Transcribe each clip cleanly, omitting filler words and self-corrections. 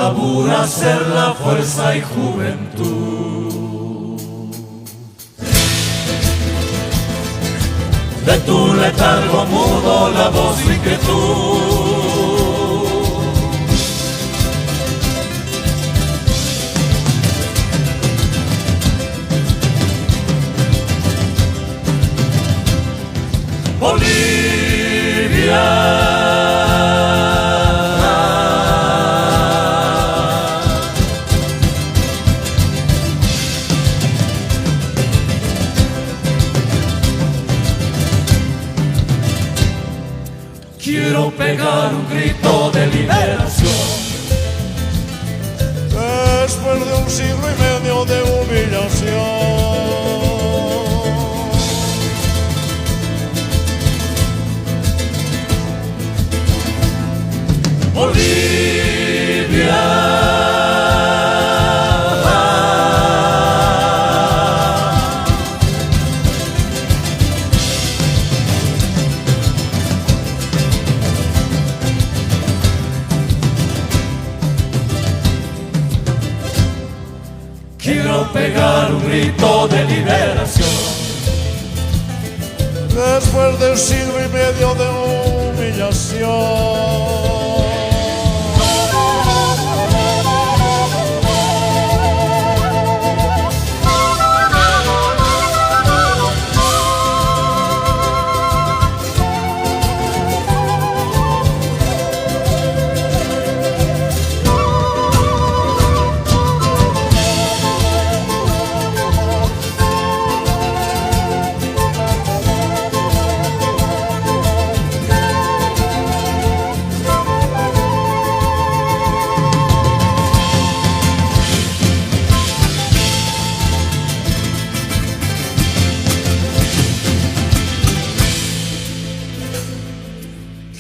bravura ser la fuerza y juventud. De tu letargo mudo la voz y inquietud. Bolivia, quiero pegar un grito de liberación. Después de un siglo y medio de humillación, Bolivia, quiero pegar un grito de liberación. después de un siglo y medio de humillación.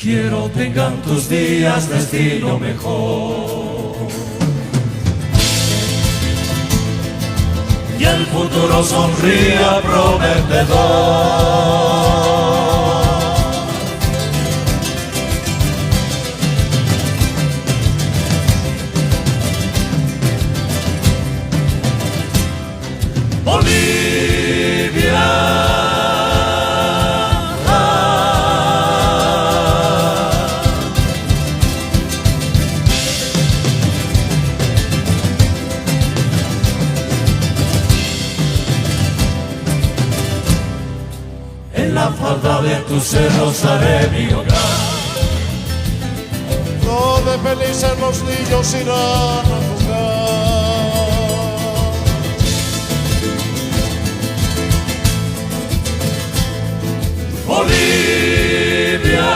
Quiero tengan tus días destino mejor y el futuro sonría prometedor. Bolivia, en la falda de tus cerros haré mi hogar, Donde felices los niños irán a jugar. Bolivia,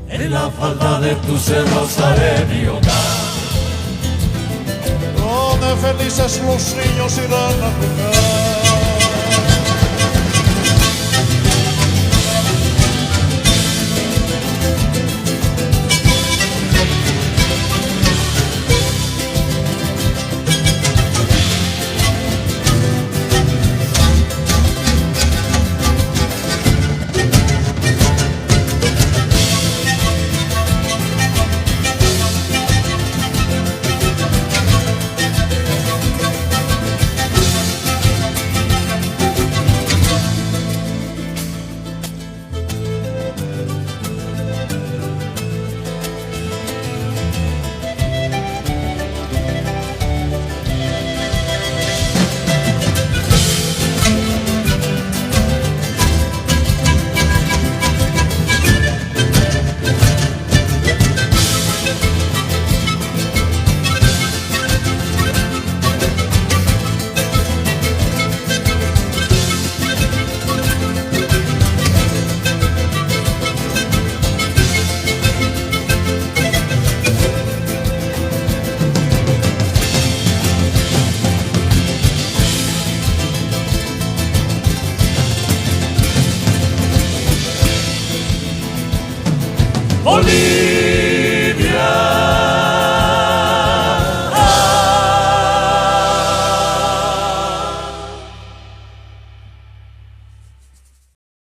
en la falda de tus cerros haré mi hogar, Donde felices los niños irán a jugar. Bolivia.